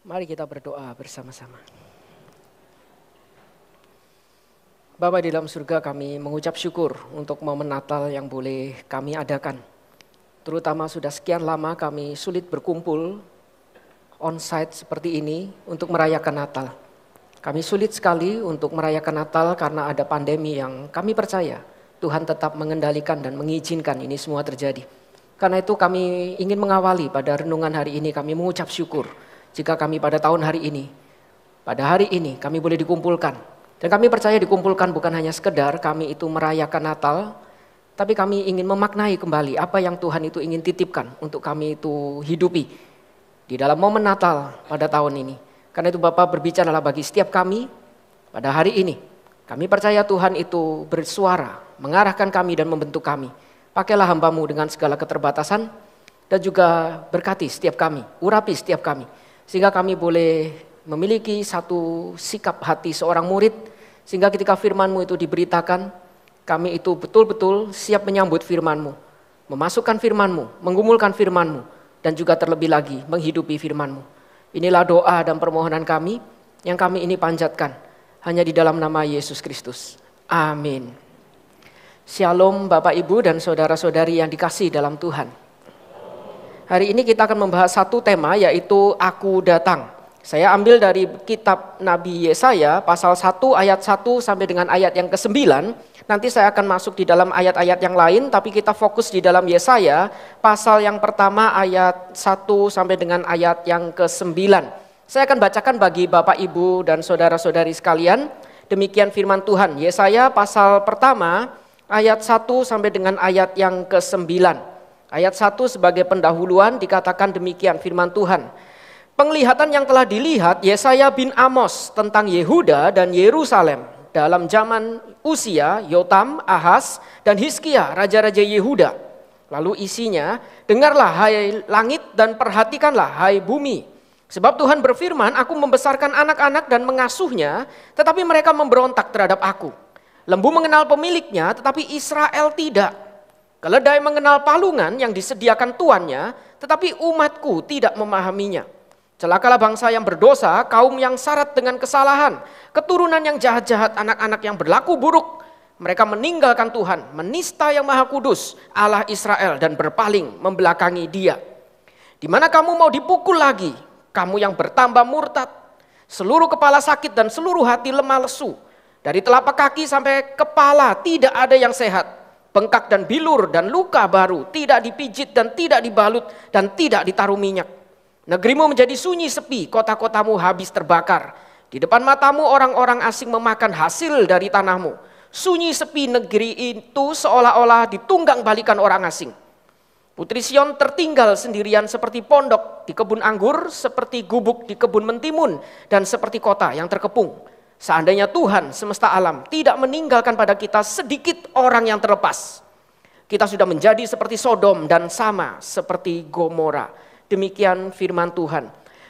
Mari kita berdoa bersama-sama. Bapa di dalam surga, kami mengucap syukur untuk momen Natal yang boleh kami adakan. Terutama sudah sekian lama kami sulit berkumpul on-site seperti ini untuk merayakan Natal. Kami sulit sekali untuk merayakan Natal karena ada pandemi yang kami percaya Tuhan tetap mengendalikan dan mengizinkan ini semua terjadi. Karena itu kami ingin mengawali pada renungan hari ini, kami mengucap syukur jika kami pada tahun hari ini, pada hari ini kami boleh dikumpulkan. Dan kami percaya dikumpulkan bukan hanya sekedar kami itu merayakan Natal, tapi kami ingin memaknai kembali apa yang Tuhan itu ingin titipkan untuk kami itu hidupi di dalam momen Natal pada tahun ini. Karena itu Bapak berbicaralah bagi setiap kami pada hari ini. Kami percaya Tuhan itu bersuara, mengarahkan kami dan membentuk kami. Pakailah hamba-Mu dengan segala keterbatasan dan juga berkati setiap kami, urapi setiap kami. Sehingga kami boleh memiliki satu sikap hati seorang murid. Sehingga ketika firman-Mu itu diberitakan, kami itu betul-betul siap menyambut firman-Mu. Memasukkan firman-Mu, menggumulkan firman-Mu. Dan juga terlebih lagi menghidupi firman-Mu. Inilah doa dan permohonan kami yang kami ini panjatkan. Hanya di dalam nama Yesus Kristus. Amin. Shalom Bapak Ibu dan saudara-saudari yang dikasihi dalam Tuhan. Hari ini kita akan membahas satu tema, yaitu Aku Datang. Saya ambil dari kitab Nabi Yesaya pasal 1 ayat 1 sampai dengan ayat yang ke-9. Nanti saya akan masuk di dalam ayat-ayat yang lain, tapi kita fokus di dalam Yesaya pasal yang pertama ayat 1 sampai dengan ayat yang ke-9. Saya akan bacakan bagi Bapak Ibu dan saudara-saudari sekalian. Demikian firman Tuhan. Yesaya pasal pertama ayat 1 sampai dengan ayat yang ke-9. Ayat 1 sebagai pendahuluan dikatakan demikian firman Tuhan. Penglihatan yang telah dilihat Yesaya bin Amos tentang Yehuda dan Yerusalem dalam zaman Usia, Yotam, Ahaz, dan Hizkia, raja-raja Yehuda. Lalu isinya, dengarlah hai langit dan perhatikanlah hai bumi. Sebab Tuhan berfirman, aku membesarkan anak-anak dan mengasuhnya, tetapi mereka memberontak terhadap aku. Lembu mengenal pemiliknya, tetapi Israel tidak. Keledai mengenal palungan yang disediakan tuannya, tetapi umatku tidak memahaminya. Celakalah bangsa yang berdosa, kaum yang syarat dengan kesalahan, keturunan yang jahat-jahat, anak-anak yang berlaku buruk. Mereka meninggalkan Tuhan, menista yang maha kudus, Allah Israel, dan berpaling membelakangi Dia. Di mana kamu mau dipukul lagi, kamu yang bertambah murtad, seluruh kepala sakit dan seluruh hati lemah lesu. Dari telapak kaki sampai kepala tidak ada yang sehat. Bengkak dan bilur dan luka baru, tidak dipijit dan tidak dibalut dan tidak ditaruh minyak. Negerimu menjadi sunyi sepi, kota-kotamu habis terbakar. Di depan matamu orang-orang asing memakan hasil dari tanahmu. Sunyi sepi negeri itu seolah-olah ditunggang balikan orang asing. Putri Sion tertinggal sendirian seperti pondok di kebun anggur, seperti gubuk di kebun mentimun, dan seperti kota yang terkepung. Seandainya Tuhan semesta alam tidak meninggalkan pada kita sedikit orang yang terlepas, kita sudah menjadi seperti Sodom dan sama seperti Gomora. Demikian firman Tuhan.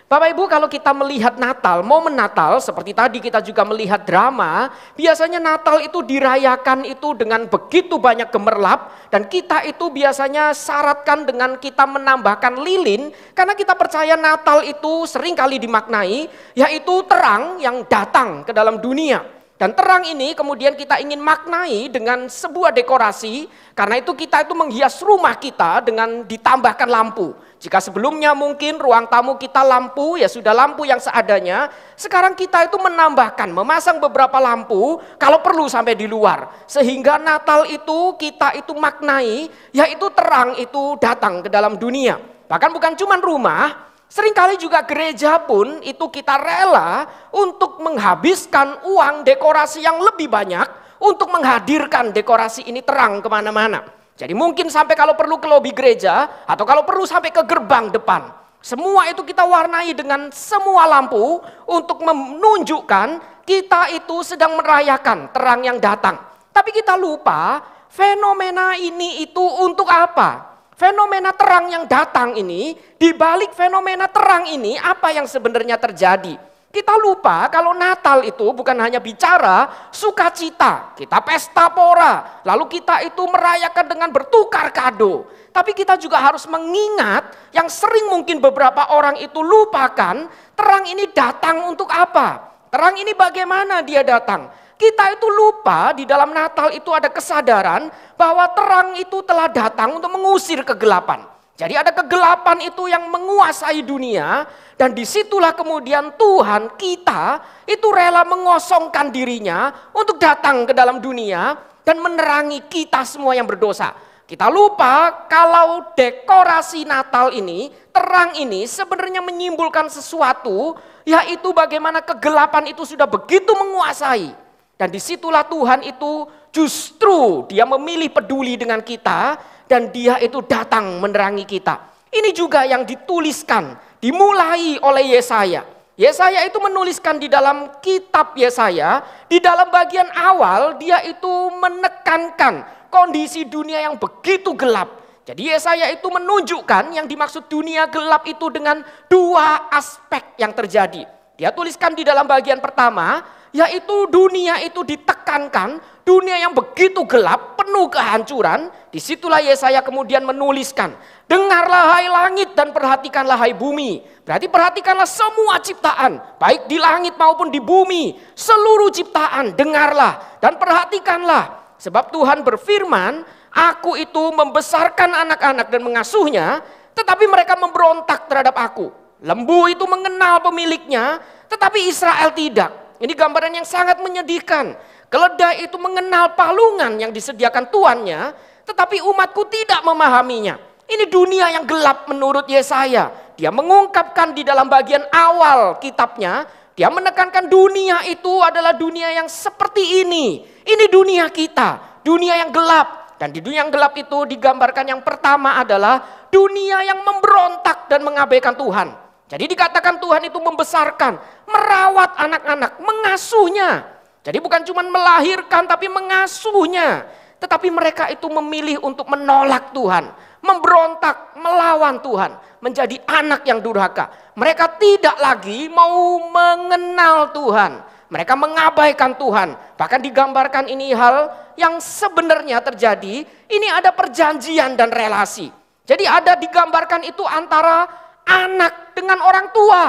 Bapak Ibu, kalau kita melihat Natal, momen Natal, seperti tadi kita juga melihat drama, biasanya Natal itu dirayakan itu dengan begitu banyak gemerlap, dan kita itu biasanya syaratkan dengan kita menambahkan lilin, karena kita percaya Natal itu seringkali dimaknai, yaitu terang yang datang ke dalam dunia. Dan terang ini kemudian kita ingin maknai dengan sebuah dekorasi, karena itu kita itu menghias rumah kita dengan ditambahkan lampu. Jika sebelumnya mungkin ruang tamu kita lampu, ya sudah lampu yang seadanya. Sekarang kita itu menambahkan, memasang beberapa lampu kalau perlu sampai di luar. Sehingga Natal itu kita itu maknai, yaitu terang itu datang ke dalam dunia. Bahkan bukan cuma rumah, seringkali juga gereja pun itu kita rela untuk menghabiskan uang dekorasi yang lebih banyak untuk menghadirkan dekorasi ini terang kemana-mana. Jadi mungkin sampai kalau perlu ke lobi gereja atau kalau perlu sampai ke gerbang depan. Semua itu kita warnai dengan semua lampu untuk menunjukkan kita itu sedang merayakan terang yang datang. Tapi kita lupa fenomena ini itu untuk apa? Fenomena terang yang datang ini, di balik fenomena terang ini apa yang sebenarnya terjadi? Kita lupa kalau Natal itu bukan hanya bicara sukacita. Kita pesta pora, lalu kita itu merayakan dengan bertukar kado. Tapi kita juga harus mengingat yang sering mungkin beberapa orang itu lupakan, terang ini datang untuk apa? Terang ini bagaimana dia datang? Kita itu lupa di dalam Natal itu ada kesadaran bahwa terang itu telah datang untuk mengusir kegelapan. Jadi ada kegelapan itu yang menguasai dunia, dan disitulah kemudian Tuhan kita itu rela mengosongkan dirinya untuk datang ke dalam dunia dan menerangi kita semua yang berdosa. Kita lupa kalau dekorasi Natal ini, terang ini sebenarnya menyimpulkan sesuatu, yaitu bagaimana kegelapan itu sudah begitu menguasai. Dan disitulah Tuhan itu justru dia memilih peduli dengan kita, dan dia itu datang menerangi kita. Ini juga yang dituliskan, dimulai oleh Yesaya. Yesaya itu menuliskan di dalam kitab Yesaya, di dalam bagian awal dia itu menekankan kondisi dunia yang begitu gelap. Jadi Yesaya itu menunjukkan yang dimaksud dunia gelap itu dengan dua aspek yang terjadi. Dia tuliskan di dalam bagian pertama, yaitu dunia itu ditekankan, dunia yang begitu gelap, penuh kehancuran. Disitulah Yesaya kemudian menuliskan, dengarlah hai langit dan perhatikanlah hai bumi. Berarti perhatikanlah semua ciptaan, baik di langit maupun di bumi. Seluruh ciptaan dengarlah dan perhatikanlah. Sebab Tuhan berfirman, aku itu membesarkan anak-anak dan mengasuhnya, tetapi mereka memberontak terhadap aku. Lembu itu mengenal pemiliknya, tetapi Israel tidak. Ini gambaran yang sangat menyedihkan. Keledai itu mengenal palungan yang disediakan tuannya, tetapi umatku tidak memahaminya. Ini dunia yang gelap menurut Yesaya. Dia mengungkapkan di dalam bagian awal kitabnya, dia menekankan dunia itu adalah dunia yang seperti ini. Ini dunia kita, dunia yang gelap. Dan di dunia yang gelap itu digambarkan yang pertama adalah dunia yang memberontak dan mengabaikan Tuhan. Jadi dikatakan Tuhan itu membesarkan, merawat anak-anak, mengasuhnya. Jadi bukan cuma melahirkan tapi mengasuhnya. Tetapi mereka itu memilih untuk menolak Tuhan, memberontak, melawan Tuhan, menjadi anak yang durhaka. Mereka tidak lagi mau mengenal Tuhan. Mereka mengabaikan Tuhan. Bahkan digambarkan ini hal yang sebenarnya terjadi. Ini ada perjanjian dan relasi. Jadi ada digambarkan itu antara anak dengan orang tua.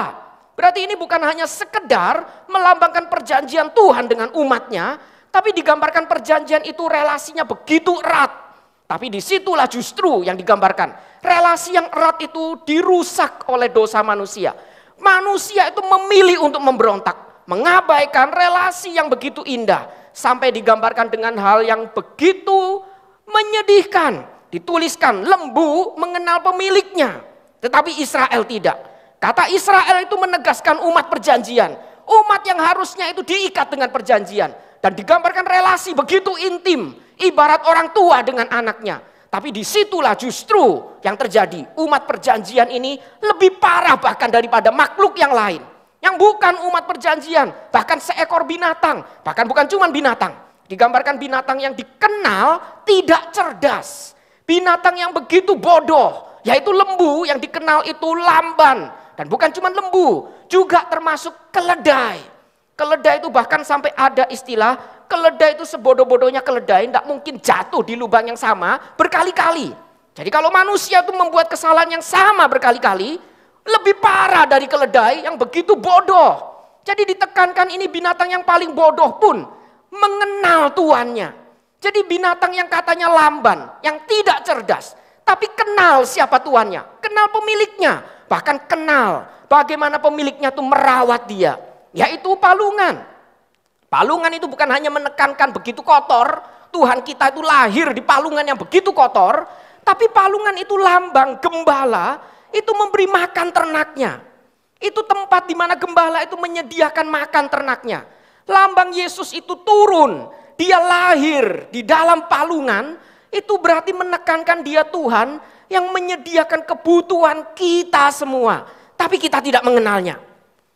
Berarti ini bukan hanya sekedar melambangkan perjanjian Tuhan dengan umatnya, tapi digambarkan perjanjian itu relasinya begitu erat. Tapi disitulah justru yang digambarkan. Relasi yang erat itu dirusak oleh dosa manusia. Manusia itu memilih untuk memberontak, mengabaikan relasi yang begitu indah. Sampai digambarkan dengan hal yang begitu menyedihkan. Dituliskan lembu mengenal pemiliknya, tetapi Israel tidak. Kata Israel itu menegaskan umat perjanjian. Umat yang harusnya itu diikat dengan perjanjian. Dan digambarkan relasi begitu intim. Ibarat orang tua dengan anaknya. Tapi disitulah justru yang terjadi. Umat perjanjian ini lebih parah bahkan daripada makhluk yang lain. Yang bukan umat perjanjian. Bahkan seekor binatang. Bahkan bukan cuma binatang. Digambarkan binatang yang dikenal tidak cerdas. Binatang yang begitu bodoh. Yaitu lembu yang dikenal itu lamban. Dan bukan cuma lembu, juga termasuk keledai. Keledai itu bahkan sampai ada istilah, keledai itu sebodoh-bodohnya keledai, tidak mungkin jatuh di lubang yang sama berkali-kali. Jadi kalau manusia itu membuat kesalahan yang sama berkali-kali, lebih parah dari keledai yang begitu bodoh. Jadi ditekankan ini binatang yang paling bodoh pun mengenal tuannya. Jadi binatang yang katanya lamban, yang tidak cerdas, tapi kenal siapa tuannya, kenal pemiliknya, bahkan kenal bagaimana pemiliknya itu merawat dia, yaitu palungan. Palungan itu bukan hanya menekankan begitu kotor, Tuhan kita itu lahir di palungan yang begitu kotor, tapi palungan itu lambang gembala, itu memberi makan ternaknya. Itu tempat di mana gembala itu menyediakan makan ternaknya. Lambang Yesus itu turun, dia lahir di dalam palungan, itu berarti menekankan dia Tuhan yang menyediakan kebutuhan kita semua. Tapi kita tidak mengenalnya.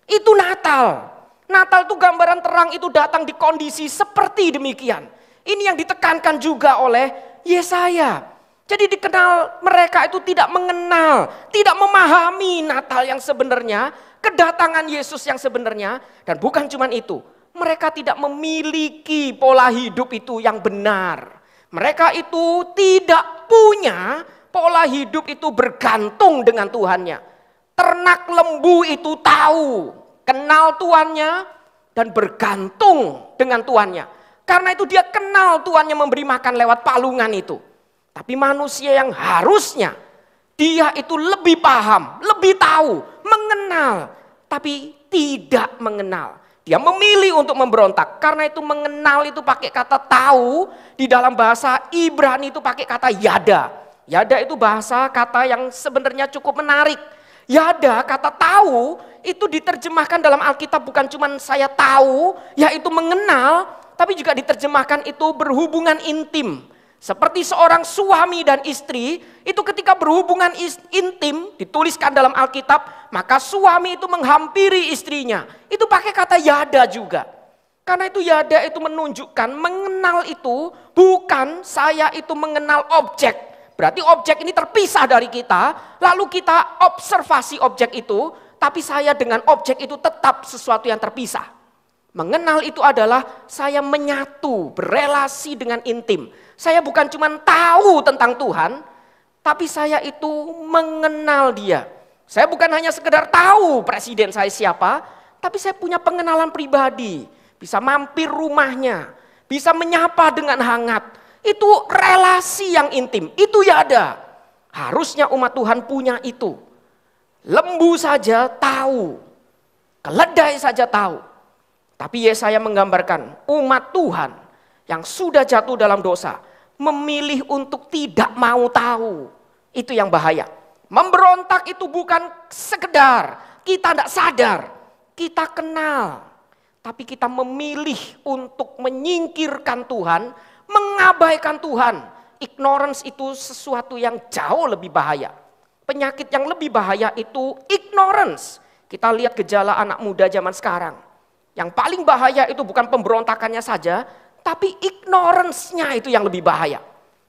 Itu Natal. Natal itu gambaran terang itu datang di kondisi seperti demikian. Ini yang ditekankan juga oleh Yesaya. Jadi dikenal mereka itu tidak mengenal, tidak memahami Natal yang sebenarnya, kedatangan Yesus yang sebenarnya. Dan bukan cuma itu, mereka tidak memiliki pola hidup itu yang benar. Mereka itu tidak punya pola hidup itu bergantung dengan Tuhannya. Ternak lembu itu tahu, kenal tuannya dan bergantung dengan tuannya. Karena itu dia kenal tuannya memberi makan lewat palungan itu. Tapi manusia yang harusnya dia itu lebih paham, lebih tahu, mengenal, tapi tidak mengenal. Dia memilih untuk memberontak. Karena itu mengenal itu pakai kata tahu, di dalam bahasa Ibrani itu pakai kata yada. Yada itu bahasa kata yang sebenarnya cukup menarik. Yada, kata tahu, itu diterjemahkan dalam Alkitab bukan cuma saya tahu, yaitu mengenal, tapi juga diterjemahkan itu berhubungan intim. Seperti seorang suami dan istri, itu ketika berhubungan intim, dituliskan dalam Alkitab, maka suami itu menghampiri istrinya. Itu pakai kata yada juga. Karena itu yada itu menunjukkan, mengenal itu bukan saya itu mengenal objek. Berarti objek ini terpisah dari kita, lalu kita observasi objek itu, tapi saya dengan objek itu tetap sesuatu yang terpisah. Mengenal itu adalah saya menyatu, berelasi dengan intim. Saya bukan cuma tahu tentang Tuhan, tapi saya itu mengenal Dia. Saya bukan hanya sekedar tahu presiden saya siapa, tapi saya punya pengenalan pribadi. Bisa mampir rumahnya, bisa menyapa dengan hangat. Itu relasi yang intim, itu ya ada. Harusnya umat Tuhan punya itu. Lembu saja tahu, keledai saja tahu. Tapi Yesaya menggambarkan umat Tuhan yang sudah jatuh dalam dosa, memilih untuk tidak mau tahu. Itu yang bahaya. Memberontak itu bukan sekedar kita tidak sadar, kita kenal. Tapi kita memilih untuk menyingkirkan Tuhan, mengabaikan Tuhan. Ignorance itu sesuatu yang jauh lebih bahaya. Penyakit yang lebih bahaya itu ignorance. Kita lihat gejala anak muda zaman sekarang. Yang paling bahaya itu bukan pemberontakannya saja, tapi ignorance-nya itu yang lebih bahaya.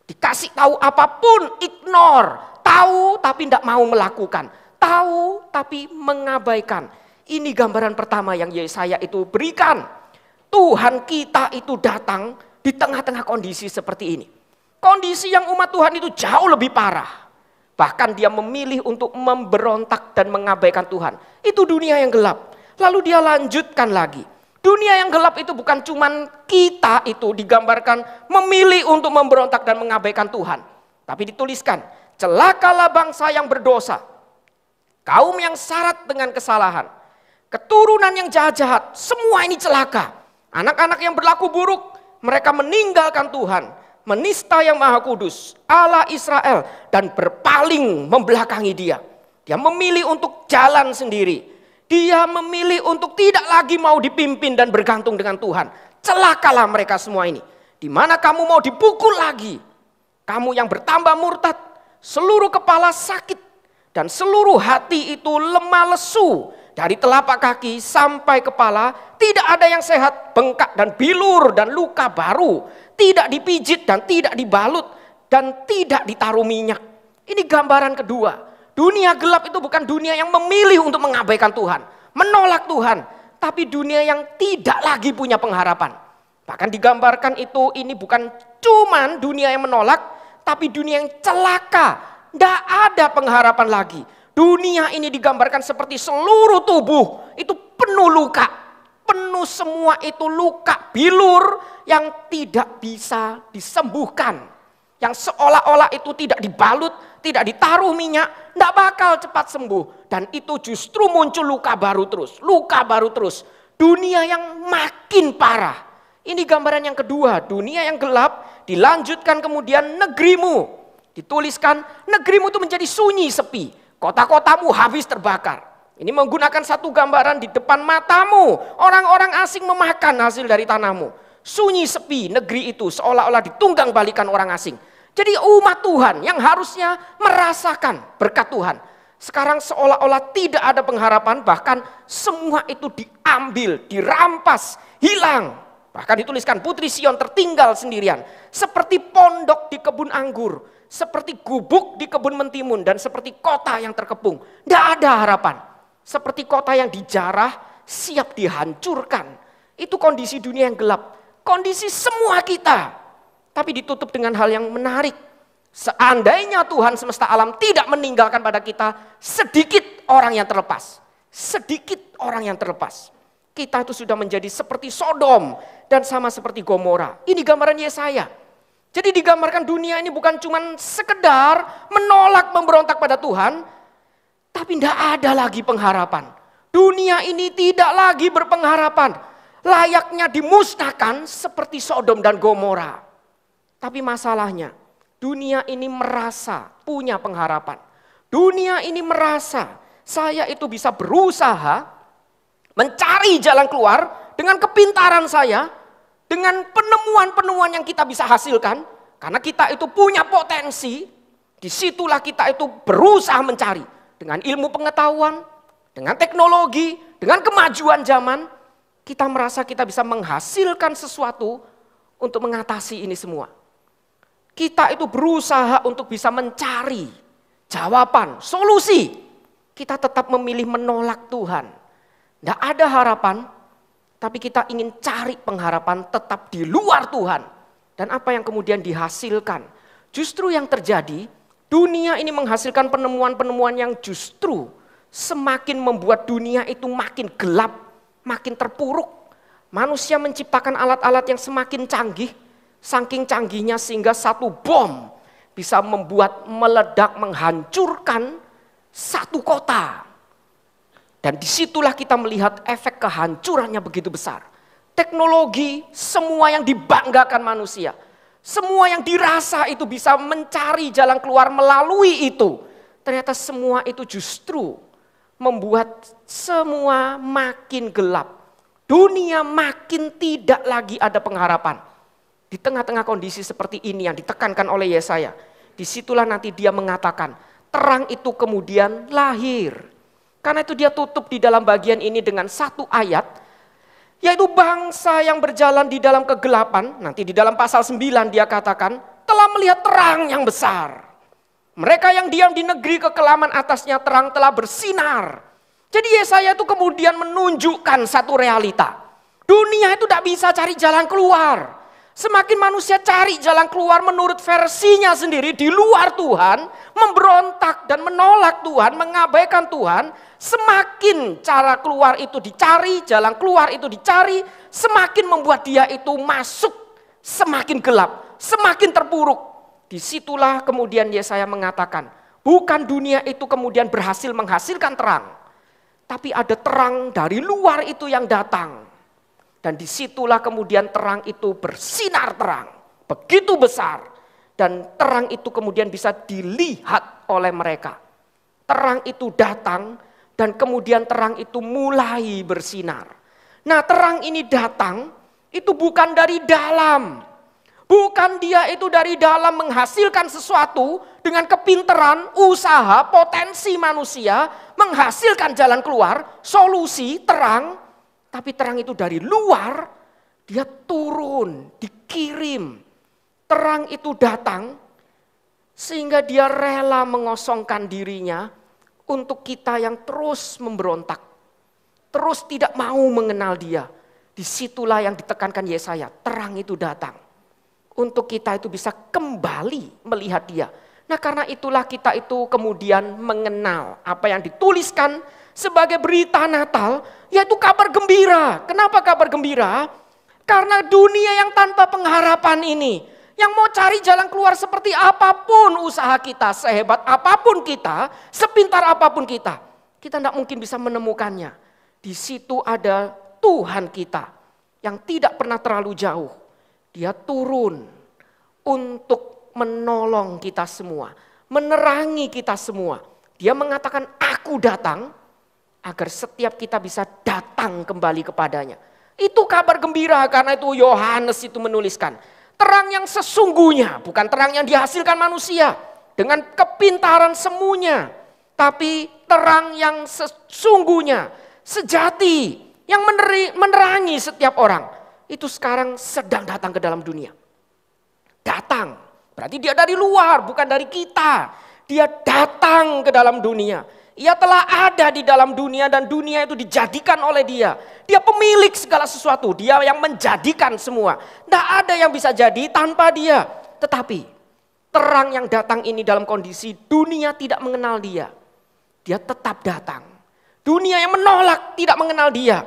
Dikasih tahu apapun, ignore. Tahu tapi tidak mau melakukan. Tahu tapi mengabaikan. Ini gambaran pertama yang Yesaya itu berikan. Tuhan kita itu datang di tengah-tengah kondisi seperti ini. Kondisi yang umat Tuhan itu jauh lebih parah. Bahkan dia memilih untuk memberontak dan mengabaikan Tuhan. Itu dunia yang gelap. Lalu dia lanjutkan lagi. Dunia yang gelap itu bukan cuman kita itu digambarkan memilih untuk memberontak dan mengabaikan Tuhan. Tapi dituliskan, celakalah bangsa yang berdosa. Kaum yang syarat dengan kesalahan. Keturunan yang jahat-jahat, semua ini celaka. Anak-anak yang berlaku buruk, mereka meninggalkan Tuhan. Menista yang maha kudus, Allah Israel. Dan berpaling membelakangi dia. Dia memilih untuk jalan sendiri. Dia memilih untuk tidak lagi mau dipimpin dan bergantung dengan Tuhan. Celakalah mereka semua ini. Di mana kamu mau dipukul lagi. Kamu yang bertambah murtad. Seluruh kepala sakit. Dan seluruh hati itu lemah lesu. Dari telapak kaki sampai kepala. Tidak ada yang sehat. Bengkak dan bilur dan luka baru. Tidak dipijit dan tidak dibalut. Dan tidak ditaruh minyak. Ini gambaran kedua. Dunia gelap itu bukan dunia yang memilih untuk mengabaikan Tuhan, menolak Tuhan, tapi dunia yang tidak lagi punya pengharapan. Bahkan digambarkan itu ini bukan cuman dunia yang menolak, tapi dunia yang celaka, tidak ada pengharapan lagi. Dunia ini digambarkan seperti seluruh tubuh itu penuh luka, penuh semua itu luka bilur yang tidak bisa disembuhkan, yang seolah-olah itu tidak dibalut, tidak ditaruh minyak, tidak bakal cepat sembuh. Dan itu justru muncul luka baru terus. Luka baru terus. Dunia yang makin parah. Ini gambaran yang kedua. Dunia yang gelap dilanjutkan kemudian negerimu. Dituliskan negerimu itu menjadi sunyi sepi. Kota-kotamu habis terbakar. Ini menggunakan satu gambaran di depan matamu. Orang-orang asing memakan hasil dari tanahmu. Sunyi sepi negeri itu seolah-olah ditunggang balikan orang asing. Jadi umat Tuhan yang harusnya merasakan berkat Tuhan. Sekarang seolah-olah tidak ada pengharapan, bahkan semua itu diambil, dirampas, hilang. Bahkan dituliskan Putri Sion tertinggal sendirian. Seperti pondok di kebun anggur. Seperti gubuk di kebun mentimun. Dan seperti kota yang terkepung. Tidak ada harapan. Seperti kota yang dijarah siap dihancurkan. Itu kondisi dunia yang gelap. Kondisi semua kita. Tapi ditutup dengan hal yang menarik. Seandainya Tuhan semesta alam tidak meninggalkan pada kita, sedikit orang yang terlepas. Sedikit orang yang terlepas. Kita itu sudah menjadi seperti Sodom dan sama seperti Gomora. Ini gambaran Yesaya. Jadi digambarkan dunia ini bukan cuma sekedar menolak, memberontak pada Tuhan, tapi tidak ada lagi pengharapan. Dunia ini tidak lagi berpengharapan. Layaknya dimusnahkan seperti Sodom dan Gomora. Tapi masalahnya, dunia ini merasa punya pengharapan. Dunia ini merasa saya itu bisa berusaha mencari jalan keluar dengan kepintaran saya, dengan penemuan-penemuan yang kita bisa hasilkan. Karena kita itu punya potensi, disitulah kita itu berusaha mencari. Dengan ilmu pengetahuan, dengan teknologi, dengan kemajuan zaman, kita merasa kita bisa menghasilkan sesuatu untuk mengatasi ini semua. Kita itu berusaha untuk bisa mencari jawaban, solusi. Kita tetap memilih menolak Tuhan. Tidak ada harapan, tapi kita ingin cari pengharapan tetap di luar Tuhan. Dan apa yang kemudian dihasilkan? Justru yang terjadi, dunia ini menghasilkan penemuan-penemuan yang justru semakin membuat dunia itu makin gelap, makin terpuruk. Manusia menciptakan alat-alat yang semakin canggih, saking canggihnya sehingga satu bom bisa membuat meledak, menghancurkan satu kota. Dan disitulah kita melihat efek kehancurannya begitu besar. Teknologi, semua yang dibanggakan manusia. Semua yang dirasa itu bisa mencari jalan keluar melalui itu. Ternyata semua itu justru membuat semua makin gelap. Dunia makin tidak lagi ada pengharapan. Di tengah-tengah kondisi seperti ini yang ditekankan oleh Yesaya. Disitulah nanti dia mengatakan, terang itu kemudian lahir. Karena itu dia tutup di dalam bagian ini dengan satu ayat, yaitu bangsa yang berjalan di dalam kegelapan, nanti di dalam pasal 9 dia katakan, telah melihat terang yang besar. Mereka yang diam di negeri kekelaman atasnya terang telah bersinar. Jadi Yesaya itu kemudian menunjukkan satu realita. Dunia itu tidak bisa cari jalan keluar. Semakin manusia cari jalan keluar menurut versinya sendiri di luar Tuhan, memberontak dan menolak Tuhan, mengabaikan Tuhan, semakin cara keluar itu dicari, jalan keluar itu dicari, semakin membuat dia itu masuk semakin gelap, semakin terpuruk. Disitulah kemudian Yesaya mengatakan, bukan dunia itu kemudian berhasil menghasilkan terang, tapi ada terang dari luar itu yang datang. Dan disitulah kemudian terang itu bersinar terang, begitu besar. Dan terang itu kemudian bisa dilihat oleh mereka. Terang itu datang dan kemudian terang itu mulai bersinar. Nah, terang ini datang itu bukan dari dalam. Bukan dia itu dari dalam menghasilkan sesuatu dengan kepintaran, usaha, potensi manusia, menghasilkan jalan keluar, solusi, terang. Tapi terang itu dari luar, dia turun, dikirim. Terang itu datang, sehingga dia rela mengosongkan dirinya untuk kita yang terus memberontak. Terus tidak mau mengenal dia. Disitulah yang ditekankan Yesaya, terang itu datang. Untuk kita itu bisa kembali melihat dia. Nah, karena itulah kita itu kemudian mengenal apa yang dituliskan sebagai berita Natal, yaitu kabar gembira. Kenapa kabar gembira? Karena dunia yang tanpa pengharapan ini, yang mau cari jalan keluar seperti apapun usaha kita, sehebat apapun kita, sepintar apapun kita tidak mungkin bisa menemukannya. Di situ ada Tuhan kita yang tidak pernah terlalu jauh. Dia turun untuk menolong kita semua, menerangi kita semua. Dia mengatakan, aku datang agar setiap kita bisa datang kembali kepadanya. Itu kabar gembira, karena itu Yohanes itu menuliskan. Terang yang sesungguhnya, bukan terang yang dihasilkan manusia dengan kepintaran semuanya. Tapi terang yang sesungguhnya, sejati, yang menerangi setiap orang. itu sekarang sedang datang ke dalam dunia. Datang, berarti dia dari luar, bukan dari kita. Dia datang ke dalam dunia. Ia telah ada di dalam dunia dan dunia itu dijadikan oleh dia. Dia pemilik segala sesuatu, dia yang menjadikan semua. Tidak ada yang bisa jadi tanpa dia. Tetapi terang yang datang ini dalam kondisi dunia tidak mengenal dia. Dia tetap datang. Dunia yang menolak tidak mengenal dia.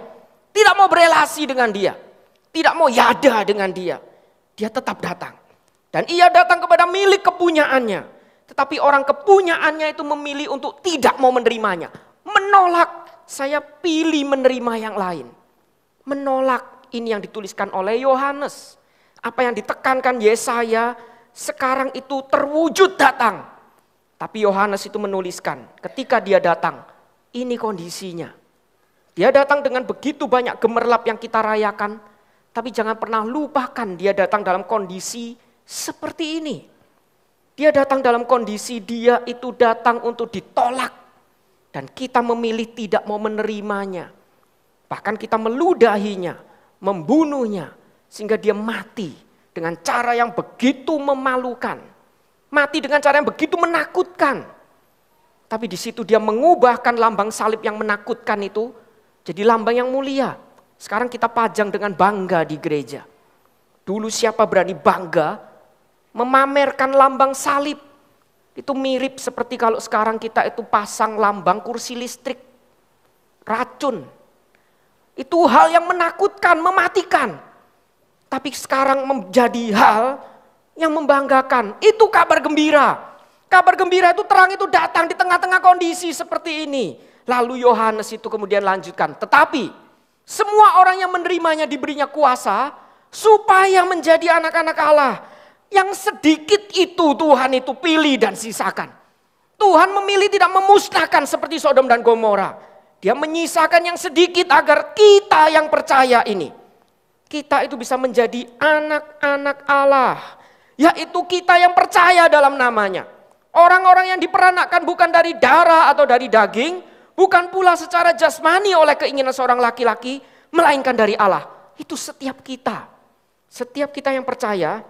Tidak mau berelasi dengan dia. Tidak mau yada dengan dia. Dia tetap datang. Dan ia datang kepada milik kepunyaannya. Tetapi orang kepunyaannya itu memilih untuk tidak mau menerimanya. Menolak, saya pilih menerima yang lain. Menolak, ini yang dituliskan oleh Yohanes. Apa yang ditekankan Yesaya sekarang itu terwujud datang. Tapi Yohanes itu menuliskan ketika dia datang, ini kondisinya. Dia datang dengan begitu banyak gemerlap yang kita rayakan. Tapi jangan pernah lupakan dia datang dalam kondisi seperti ini. Dia datang dalam kondisi dia itu datang untuk ditolak. Dan kita memilih tidak mau menerimanya. Bahkan kita meludahinya, membunuhnya. Sehingga dia mati dengan cara yang begitu memalukan. Mati dengan cara yang begitu menakutkan. Tapi di situ dia mengubahkan lambang salib yang menakutkan itu jadi lambang yang mulia. Sekarang kita pajang dengan bangga di gereja. Dulu siapa berani bangga memamerkan lambang salib. Itu mirip seperti kalau sekarang kita itu pasang lambang kursi listrik, racun. Itu hal yang menakutkan, mematikan. Tapi sekarang menjadi hal yang membanggakan. Itu kabar gembira. Kabar gembira itu terang itu datang di tengah-tengah kondisi seperti ini. Lalu Yohanes itu kemudian lanjutkan. Tetapi semua orang yang menerimanya diberinya kuasa supaya menjadi anak-anak Allah. Yang sedikit itu Tuhan itu pilih dan sisakan. Tuhan memilih tidak memusnahkan seperti Sodom dan Gomora. Dia menyisakan yang sedikit agar kita yang percaya ini. Kita itu bisa menjadi anak-anak Allah. Yaitu kita yang percaya dalam namanya. Orang-orang yang diperanakkan bukan dari darah atau dari daging. Bukan pula secara jasmani oleh keinginan seorang laki-laki. Melainkan dari Allah. Itu setiap kita. Setiap kita yang percaya.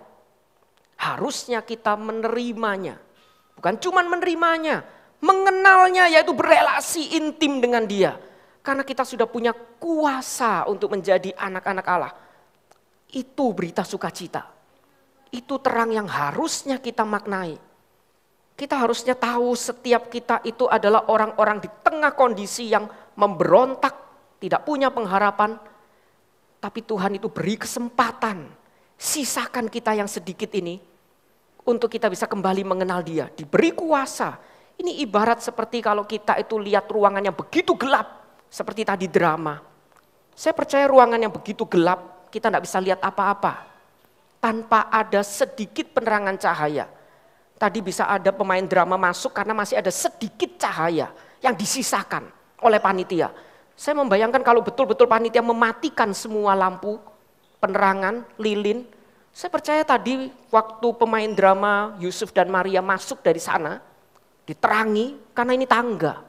Harusnya kita menerimanya. Bukan cuma menerimanya. Mengenalnya yaitu berelasi intim dengan dia. Karena kita sudah punya kuasa untuk menjadi anak-anak Allah. Itu berita sukacita. Itu terang yang harusnya kita maknai. Kita harusnya tahu setiap kita itu adalah orang-orang di tengah kondisi yang memberontak. Tidak punya pengharapan. Tapi Tuhan itu beri kesempatan. Sisakan kita yang sedikit ini untuk kita bisa kembali mengenal dia. Diberi kuasa. Ini ibarat seperti kalau kita itu lihat ruangan yang begitu gelap. Seperti tadi drama. Saya percaya ruangan yang begitu gelap kita tidak bisa lihat apa-apa. Tanpa ada sedikit penerangan cahaya. Tadi bisa ada pemain drama masuk karena masih ada sedikit cahaya yang disisakan oleh panitia. Saya membayangkan kalau betul-betul panitia mematikan semua lampu, penerangan, lilin. Saya percaya tadi waktu pemain drama Yusuf dan Maria masuk dari sana, diterangi karena ini tangga.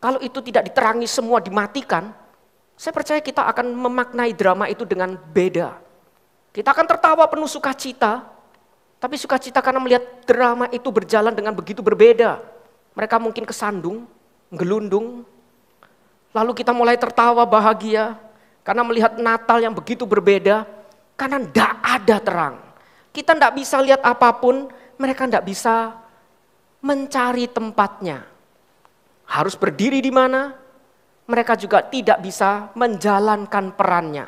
Kalau itu tidak diterangi semua dimatikan, saya percaya kita akan memaknai drama itu dengan beda. Kita akan tertawa penuh sukacita, tapi sukacita karena melihat drama itu berjalan dengan begitu berbeda. Mereka mungkin kesandung, gelundung, lalu kita mulai tertawa bahagia karena melihat Natal yang begitu berbeda. Karena tidak ada terang. Kita tidak bisa lihat apapun, mereka tidak bisa mencari tempatnya. Harus berdiri di mana, mereka juga tidak bisa menjalankan perannya.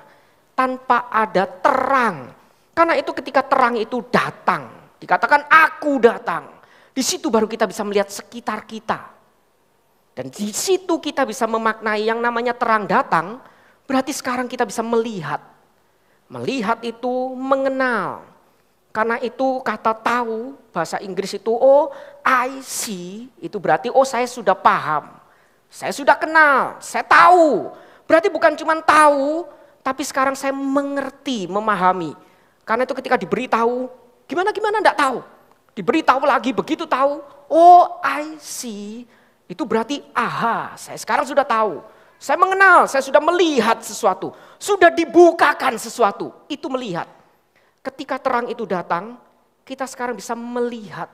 Tanpa ada terang. Karena itu ketika terang itu datang, dikatakan aku datang. Di situ baru kita bisa melihat sekitar kita. Dan di situ kita bisa memaknai yang namanya terang datang, berarti sekarang kita bisa melihat. Melihat itu mengenal. Karena itu kata tahu, bahasa Inggris itu I see, itu berarti saya sudah paham. Saya sudah kenal, saya tahu. Berarti bukan cuma tahu, tapi sekarang saya mengerti, memahami. Karena itu ketika diberitahu, gimana enggak tahu. Diberitahu lagi, begitu tahu, I see, itu berarti aha, saya sekarang sudah tahu. Saya mengenal, saya sudah melihat sesuatu. Sudah dibukakan sesuatu, itu melihat. Ketika terang itu datang, kita sekarang bisa melihat.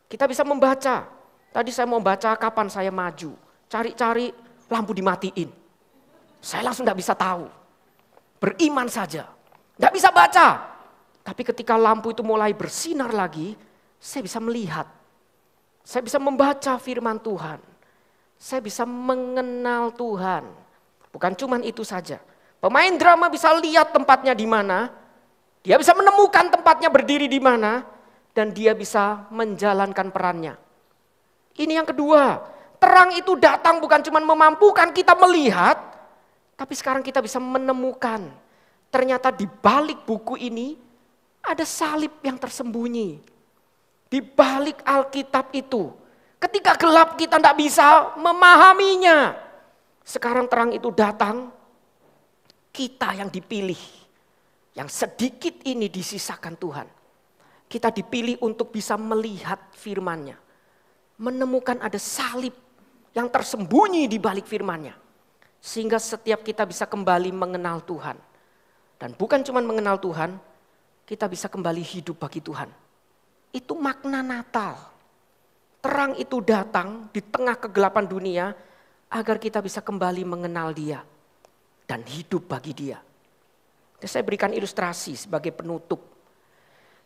Kita bisa membaca. Tadi saya mau baca kapan saya maju. Cari-cari lampu dimatiin. Saya langsung tidak bisa tahu. Beriman saja. Tidak bisa baca. Tapi ketika lampu itu mulai bersinar lagi, saya bisa melihat. Saya bisa membaca firman Tuhan. Saya bisa mengenal Tuhan. Bukan cuma itu saja. Pemain drama bisa lihat tempatnya di mana. Dia bisa menemukan tempatnya berdiri di mana. Dan dia bisa menjalankan perannya. Ini yang kedua. Terang itu datang bukan cuma memampukan kita melihat. Tapi sekarang kita bisa menemukan. Ternyata di balik buku ini ada salib yang tersembunyi. Di balik Alkitab itu. Ketika gelap kita tidak bisa memahaminya. Sekarang terang itu datang. Kita yang dipilih. Yang sedikit ini disisakan Tuhan. Kita dipilih untuk bisa melihat firman-Nya. Menemukan ada salib yang tersembunyi di balik firman-Nya. Sehingga setiap kita bisa kembali mengenal Tuhan. Dan bukan cuma mengenal Tuhan, kita bisa kembali hidup bagi Tuhan. Itu makna Natal. Terang itu datang di tengah kegelapan dunia agar kita bisa kembali mengenal Dia dan hidup bagi Dia. Dan saya berikan ilustrasi sebagai penutup.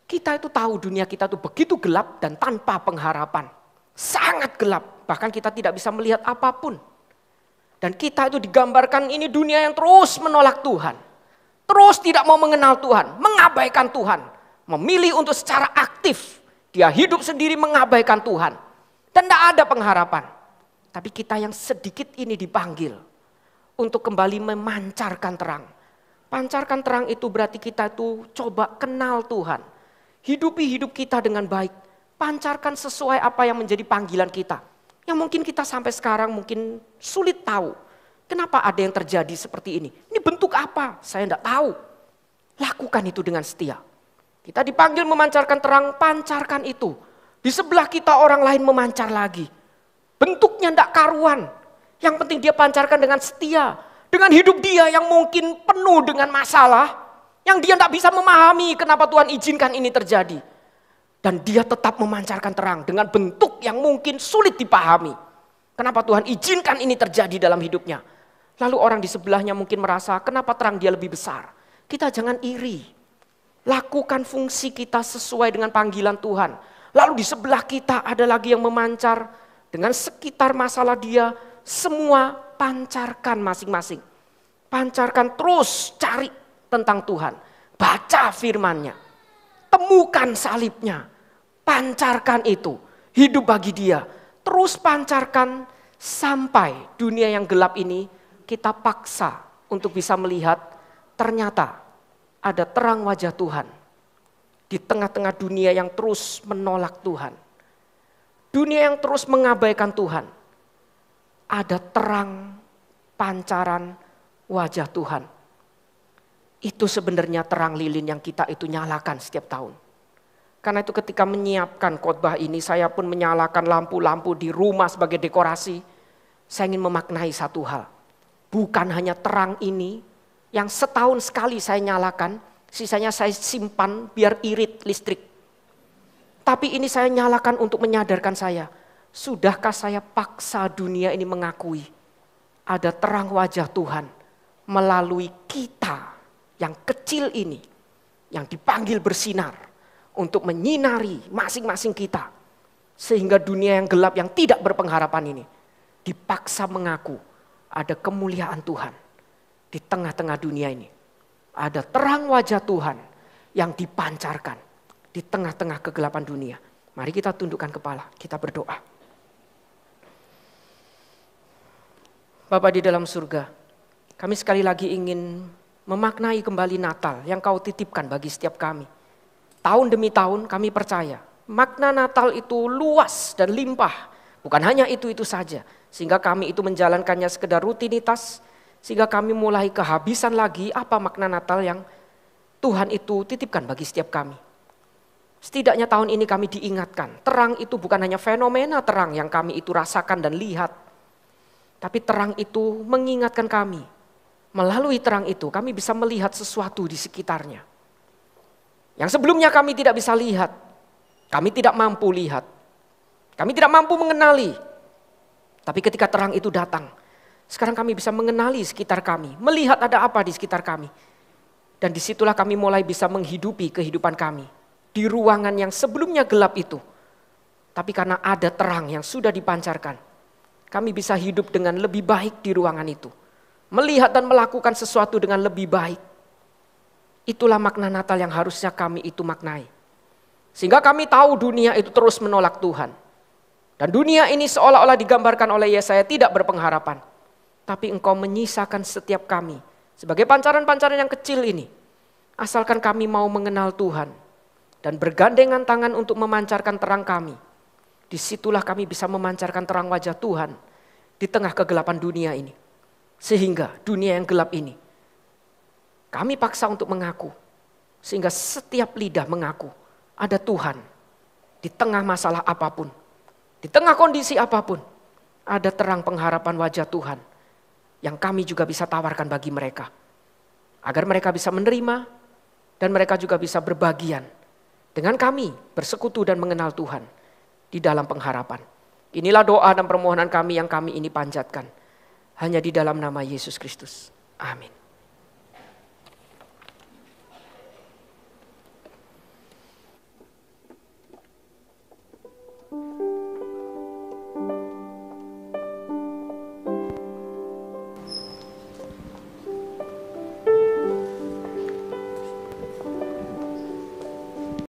Kita itu tahu dunia kita itu begitu gelap dan tanpa pengharapan. Sangat gelap, bahkan kita tidak bisa melihat apapun. Dan kita itu digambarkan ini dunia yang terus menolak Tuhan. Terus tidak mau mengenal Tuhan, mengabaikan Tuhan. Memilih untuk secara aktif, dia hidup sendiri mengabaikan Tuhan. Dan tidak ada pengharapan. Tapi kita yang sedikit ini dipanggil untuk kembali memancarkan terang. Pancarkan terang itu berarti kita itu coba kenal Tuhan. Hidupi hidup kita dengan baik. Pancarkan sesuai apa yang menjadi panggilan kita. Yang mungkin kita sampai sekarang mungkin sulit tahu. Kenapa ada yang terjadi seperti ini? Ini bentuk apa? Saya tidak tahu. Lakukan itu dengan setia. Kita dipanggil memancarkan terang, pancarkan itu. Di sebelah kita orang lain memancar lagi. Bentuknya tidak karuan. Yang penting dia pancarkan dengan setia. Dengan hidup dia yang mungkin penuh dengan masalah. Yang dia tidak bisa memahami kenapa Tuhan izinkan ini terjadi. Dan dia tetap memancarkan terang dengan bentuk yang mungkin sulit dipahami. Kenapa Tuhan izinkan ini terjadi dalam hidupnya. Lalu orang di sebelahnya mungkin merasa kenapa terang dia lebih besar. Kita jangan iri. Lakukan fungsi kita sesuai dengan panggilan Tuhan. Lalu di sebelah kita ada lagi yang memancar. Dengan sekitar masalah dia, semua pancarkan masing-masing. Pancarkan terus cari tentang Tuhan. Baca firman-Nya. Temukan salibnya. Pancarkan itu. Hidup bagi dia. Terus pancarkan sampai dunia yang gelap ini kita paksa untuk bisa melihat ternyata ada terang wajah Tuhan di tengah-tengah dunia yang terus menolak Tuhan. Dunia yang terus mengabaikan Tuhan. Ada terang pancaran wajah Tuhan. Itu sebenarnya terang lilin yang kita itu nyalakan setiap tahun. Karena itu ketika menyiapkan khotbah ini saya pun menyalakan lampu-lampu di rumah sebagai dekorasi. Saya ingin memaknai satu hal. Bukan hanya terang ini yang setahun sekali saya nyalakan, sisanya saya simpan biar irit listrik. Tapi ini saya nyalakan untuk menyadarkan saya, sudahkah saya paksa dunia ini mengakui ada terang wajah Tuhan melalui kita yang kecil ini, yang dipanggil bersinar untuk menyinari masing-masing kita. Sehingga dunia yang gelap yang tidak berpengharapan ini dipaksa mengaku ada kemuliaan Tuhan di tengah-tengah dunia ini. Ada terang wajah Tuhan yang dipancarkan di tengah-tengah kegelapan dunia. Mari kita tundukkan kepala, kita berdoa. Bapa di dalam surga, kami sekali lagi ingin memaknai kembali Natal yang Kau titipkan bagi setiap kami. Tahun demi tahun kami percaya, makna Natal itu luas dan limpah. Bukan hanya itu saja. Sehingga kami itu menjalankannya sekedar rutinitas. Sehingga kami mulai kehabisan lagi apa makna Natal yang Tuhan itu titipkan bagi setiap kami. Setidaknya tahun ini kami diingatkan. Terang itu bukan hanya fenomena terang yang kami itu rasakan dan lihat. Tapi terang itu mengingatkan kami. Melalui terang itu kami bisa melihat sesuatu di sekitarnya. Yang sebelumnya kami tidak bisa lihat. Kami tidak mampu lihat. Kami tidak mampu mengenali. Tapi ketika terang itu datang, sekarang kami bisa mengenali sekitar kami. Melihat ada apa di sekitar kami. Dan disitulah kami mulai bisa menghidupi kehidupan kami. Di ruangan yang sebelumnya gelap itu. Tapi karena ada terang yang sudah dipancarkan, kami bisa hidup dengan lebih baik di ruangan itu. Melihat dan melakukan sesuatu dengan lebih baik. Itulah makna Natal yang harusnya kami itu maknai. Sehingga kami tahu dunia itu terus menolak Tuhan. Dan dunia ini seolah-olah digambarkan oleh Yesaya tidak berpengharapan. Tapi Engkau menyisakan setiap kami sebagai pancaran-pancaran yang kecil ini. Asalkan kami mau mengenal Tuhan dan bergandengan tangan untuk memancarkan terang kami. Disitulah kami bisa memancarkan terang wajah Tuhan di tengah kegelapan dunia ini. Sehingga dunia yang gelap ini kami paksa untuk mengaku. Sehingga setiap lidah mengaku ada Tuhan di tengah masalah apapun. Di tengah kondisi apapun ada terang pengharapan wajah Tuhan yang kami juga bisa tawarkan bagi mereka. Agar mereka bisa menerima dan mereka juga bisa berbagian dengan kami bersekutu dan mengenal Tuhan di dalam pengharapan. Inilah doa dan permohonan kami yang kami ini panjatkan. Hanya di dalam nama Yesus Kristus. Amin.